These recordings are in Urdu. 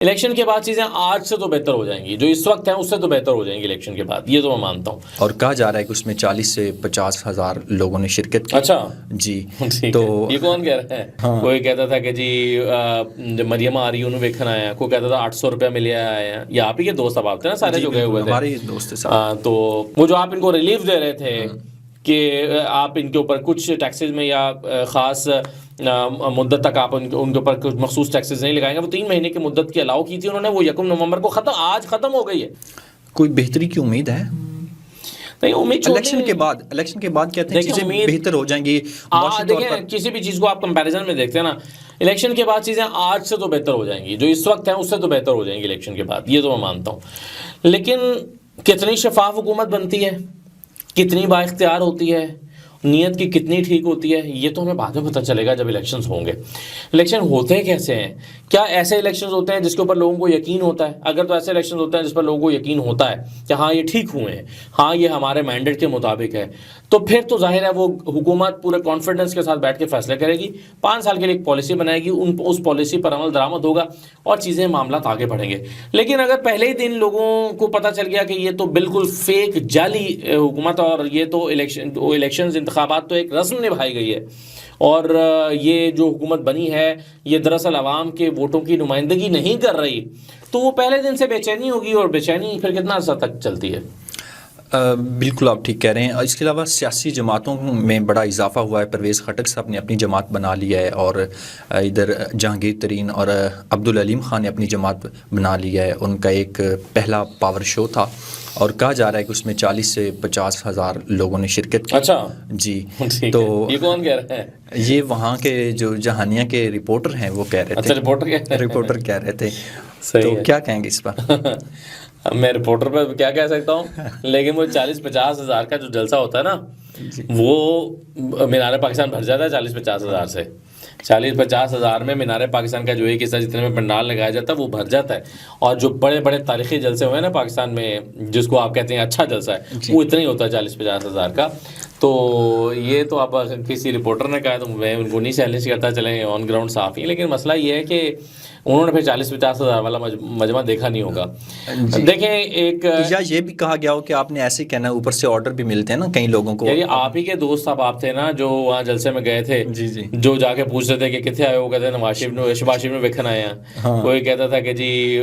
الیکشن کے بعد چیزیں آج سے تو بہتر ہو جائیں گی، جو اس وقت ہیں اس سے تو بہتر ہو جائیں گی الیکشن کے بعد، یہ تو میں مانتا ہوں۔ اور کہا جا رہا ہے کہ اس میں 40 سے 50 ہزار لوگوں نے شرکت کی۔ اچھا جی تو یہ کون کہہ رہا ہے؟ کوئی کہتا تھا کہ جی مریم آ رہی انہوں ویکھن آیا، کوئی کہتا تھا 800 روپیہ ملیا آیا، یا آپ ہی کے دوست اب آپ تھے نا سارے جو گئے ہوئے تھے، ہمارے دوست صاحب، تو وہ جو آپ ان کو ریلیف دے رہے تھے کہ آپ ان کے اوپر کچھ ٹیکسز میں یا خاص مدت تک آپ ان کے اوپر کچھ مخصوص ٹیکسز نہیں لگائیں گے، وہ 3 مہینے کی مدت کی الاؤ کی تھی انہوں نے، وہ 1 نومبر کو آج ختم ہو گئی ہے۔ کوئی بہتری کی امید ہے؟ نہیں، امید الیکشن کے بعد کہتے ہیں چیزیں بہتر ہو جائیں گی۔ دیکھیں کسی بھی چیز کو آپ کمپیریزن میں دیکھتے ہیں نا، الیکشن کے بعد چیزیں آج سے تو بہتر ہو جائیں گی، جو اس وقت ہیں اس سے تو بہتر ہو جائیں گی الیکشن کے بعد، یہ تو میں مانتا ہوں۔ لیکن کتنی شفاف حکومت بنتی ہے، کتنی با اختیار ہوتی ہے، نیت کی کتنی ٹھیک ہوتی ہے، یہ تو ہمیں بعد میں پتہ چلے گا جب الیکشنز ہوں گے۔ الیکشن ہوتے کیسے ہیں؟ کیا ایسے الیکشنز ہوتے ہیں جس کے اوپر لوگوں کو یقین ہوتا ہے؟ اگر تو ایسے الیکشنز ہوتے ہیں جس پر لوگوں کو یقین ہوتا ہے کہ ہاں یہ ٹھیک ہوئے ہیں، ہاں یہ ہمارے مینڈیٹ کے مطابق ہے، تو پھر تو ظاہر ہے وہ حکومت پورے کانفیڈنس کے ساتھ بیٹھ کے فیصلے کرے گی، 5 سال کے لیے ایک پالیسی بنائے گی، اس پالیسی پر عمل درآمد ہوگا اور چیزیں معاملات آگے بڑھیں گے۔ لیکن اگر پہلے ہی دن لوگوں کو پتہ چل گیا کہ یہ تو بالکل فیک جعلی حکومت، اور یہ تو الیکشنز انتخابات تو ایک رسم نبھائی گئی ہے، اور یہ جو حکومت بنی ہے یہ دراصل عوام کے ووٹوں کی نمائندگی نہیں کر رہی، تو وہ پہلے دن سے بے چینی ہوگی، اور بے چینی پھر کتنا عرصہ تک چلتی ہے۔ بالکل آپ ٹھیک کہہ رہے ہیں۔ اس کے علاوہ سیاسی جماعتوں میں بڑا اضافہ ہوا ہے۔ پرویز خٹک صاحب نے اپنی جماعت بنا لی ہے، اور ادھر جہانگیر ترین اور عبدالعلیم خان نے اپنی جماعت بنا لی ہے۔ ان کا ایک پہلا پاور شو تھا، اور کہا جا رہا ہے کہ اس میں 40 سے 50 ہزار لوگوں نے شرکت کی۔ اچھا جی، تو یہ کون کہہ رہا ہے؟ یہ وہاں کے جو جہانیہ کے رپورٹر ہیں وہ کہہ رہے تھے۔ رپورٹر کہہ رہے تھے، تو کیا کہیں گے اس پر؟ میں رپورٹر پہ کیا کہہ سکتا ہوں، لیکن وہ 40-50 ہزار کا جو جلسہ ہوتا ہے نا، وہ مینار پاکستان بھر جاتا ہے 40-50 ہزار سے۔ 40-50 ہزار میں مینار پاکستان کا جو ایک حصہ جتنے میں پنڈال لگایا جاتا ہے وہ بھر جاتا ہے، اور جو بڑے بڑے تاریخی جلسے ہوئے ہیں نا پاکستان میں، جس کو آپ کہتے ہیں اچھا جلسہ ہے، وہ اتنا ہی ہوتا ہے 40-50 ہزار کا۔ تو یہ تو آپ کسی رپورٹر نے کہا تو میں ان کو نہیں چیلنج کرتا، چلیں آن گراؤنڈ صاف ہی، لیکن مسئلہ یہ ہے کہ انہوں نے پھر 40-50 ہزار والا مجمع دیکھا نہیں ہوگا۔ دیکھیں ایک یا یہ بھی کہا گیا ہو کہ آپ نے ایسے کہنا ہے، اوپر سے آرڈر بھی ملتے ہیں نا کئی لوگوں کو۔ یعنی آپ ہی کے دوست صاحب آپ تھے نا جو وہاں جلسے میں گئے تھے، جو جا کے پوچھتے تھے کہ کتنے آئے ہو، کہتے ہیں شباز شریف میں ویکھن آئے ہیں، کوئی کہتا تھا کہ جی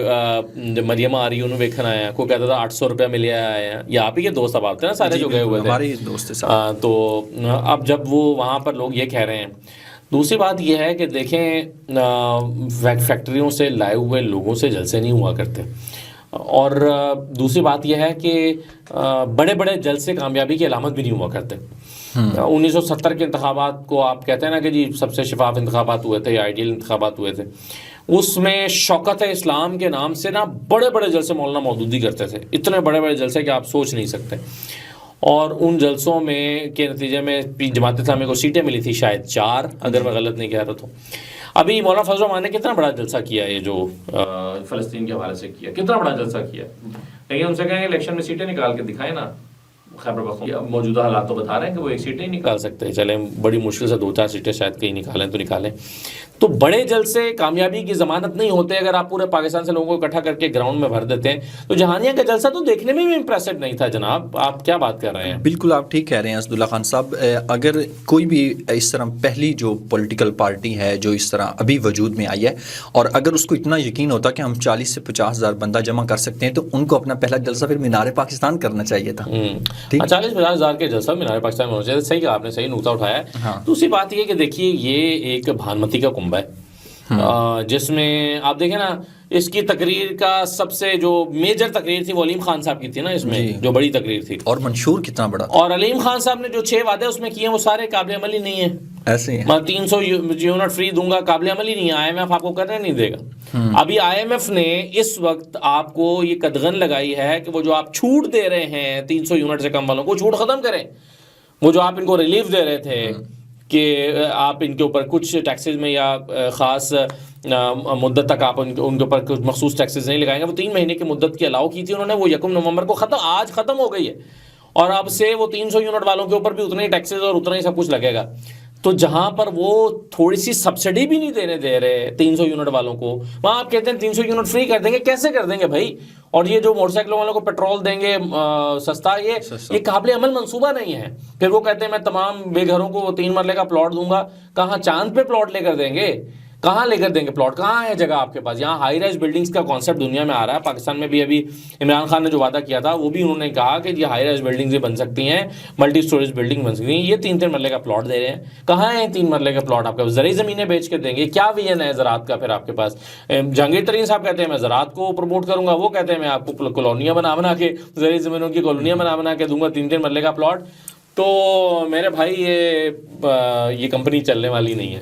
مریم آ رہی انہوں ویکھن آیا، کوئی کہتا تھا 800 روپیہ ملیا آیا، یا آپ ہی کے دوست صاحب آپ تھے نا سارے جو گئے ہوئے تھے، ہمارے دوست صاحب۔ تو اب جب وہ وہاں پر لوگ یہ کہہ رہے ہیں، دوسری بات یہ ہے کہ دیکھیں فیکٹریوں سے لائے ہوئے لوگوں سے جلسے نہیں ہوا کرتے، اور دوسری بات یہ ہے کہ بڑے بڑے جلسے کامیابی کی علامت بھی نہیں ہوا کرتے۔ 1970 کے انتخابات کو آپ کہتے ہیں نا کہ جی سب سے شفاف انتخابات ہوئے تھے یا آئیڈیل انتخابات ہوئے تھے، اس میں شوکت اسلام کے نام سے نا بڑے بڑے جلسے مولانا مودودی کرتے تھے، اتنے بڑے بڑے جلسے کہ آپ سوچ نہیں سکتے، اور ان جلسوں میں کے نتیجے میں جماعت اسلامی کو سیٹیں ملی تھی شاید 4، اگر میں غلط نہیں کہہ رہا تو۔ ابھی مولانا فضل الرحمان نے کتنا بڑا جلسہ کیا ہے، یہ جو فلسطین کے حوالے سے کیا، کتنا بڑا جلسہ کیا، لیکن ان سے کہیں گے الیکشن میں سیٹیں نکال کے دکھائیں نا۔ خیبر پختونخوا موجودہ حالات تو بتا رہے ہیں کہ وہ 1 سیٹ نہیں نکال سکتے، چلیں بڑی مشکل سے 2-4 سیٹیں شاید کہیں نکالیں تو نکالیں۔ تو بڑے جلسے کامیابی کی ضمانت نہیں ہوتے، اگر آپ پورے پاکستان سے لوگوں کو اکٹھا کر کے گراؤنڈ میں بھر دیتے ہیں۔ تو جہانیہ کا جلسہ تو دیکھنے میں بھی امپریسو نہیں تھا جناب، آپ کیا بات کر رہے ہیں؟ بالکل آپ ٹھیک کہہ رہے ہیں اسداللہ خان صاحب۔ اگر کوئی بھی اس طرح پہلی جو پولیٹیکل پارٹی ہے جو اس طرح ابھی وجود میں آئی ہے، اور اگر اس کو اتنا یقین ہوتا کہ ہم 40 سے 50 ہزار بندہ جمع کر سکتے ہیں، تو ان کو اپنا پہلا جلسہ پھر مینار پاکستان کرنا چاہیے تھا۔ 40-50 ہزار کے جلسہ مینار پاکستان میں ہونا چاہیے، صحیح کہا آپ نے، صحیح نقطہ اٹھایا ہے۔ دوسری بات یہ کہ دیکھیے یہ ایک بھانمتی کا کنبہ ہے، جس میں آپ دیکھیں نا اس کی تقریر کا سب سے جو میجر تقریر تھی وہ علیم خان صاحب کی تھی نا، اس میں جو بڑی تقریر تھی، اور منشور کتنا بڑا، اور علیم خان صاحب نے جو 6 وعدے اس میں کیے ہیں وہ سارے قابل عمل ہی نہیں ہیں۔ ایسے میں 300 یونٹ فری دوں گا، قابل عمل ہی نہیں ہے، آئی ایم ایف آپ کو کرنے نہیں دے گا۔ ابھی آئی ایم ایف نے اس وقت آپ کو یہ قدغن لگائی ہے کہ وہ جو آپ چھوٹ دے رہے ہیں 300 یونٹ سے کم والوں کو، چھوٹ ختم کریں۔ وہ جو آپ ان کو ریلیف دے رہے تھے کہ آپ ان کے اوپر کچھ ٹیکسز میں یا خاص مدت تک آپ ان کے اوپر کچھ مخصوص ٹیکسز نہیں لگائیں گے، وہ 3 مہینے کی مدت کی الاؤ کی تھی انہوں نے، وہ 1 نومبر کو آج ختم ہو گئی ہے، اور اب سے وہ 300 یونٹ والوں کے اوپر بھی اتنے ہی ٹیکسز اور اتنا ہی سب کچھ لگے گا۔ تو جہاں پر وہ تھوڑی سی سبسڈی بھی نہیں دینے دے رہے 300 یونٹ والوں کو، وہاں آپ کہتے ہیں 300 یونٹ فری کر دیں گے. کیسے کر دیں گے بھائی؟ اور یہ جو موٹر سائیکلوں والوں کو پیٹرول دیں گے سستا، یہ قابل عمل منصوبہ نہیں ہے. پھر وہ کہتے ہیں میں تمام بے گھروں کو 3 مرلے کا پلاٹ دوں گا. کہاں چاند پہ پلاٹ لے کر دیں گے؟ کہاں لے کر دیں گے پلاٹ؟ کہاں ہے جگہ آپ کے پاس؟ یہاں ہائی رائز بلڈنگز کا کانسیپٹ دنیا میں آ رہا ہے. پاکستان میں بھی ابھی عمران خان نے جو وعدہ کیا تھا وہ بھی انہوں نے کہا کہ یہ ہائی رائز بلڈنگز بن سکتی ہیں، ملٹی سٹوریج بلڈنگ بن سکتی ہیں. یہ 3 مرلے کا پلاٹ دے رہے ہیں. کہاں ہے 3 مرلے کا پلاٹ آپ کے پاس؟ زرعی زمینیں بیچ کے دیں گے. کیا ویژن ہے زراعت کا پھر آپ کے پاس؟ جہانگیر ترین صاحب کہتے ہیں میں زراعت کو پروموٹ کروں گا، وہ کہتے ہیں میں آپ کو کالونیاں بنا کے، زرعی زمینوں کی کالونیاں بنا کے دوں گا 3 مرلے کا پلاٹ. تو میرے بھائی یہ کمپنی چلنے والی نہیں ہے.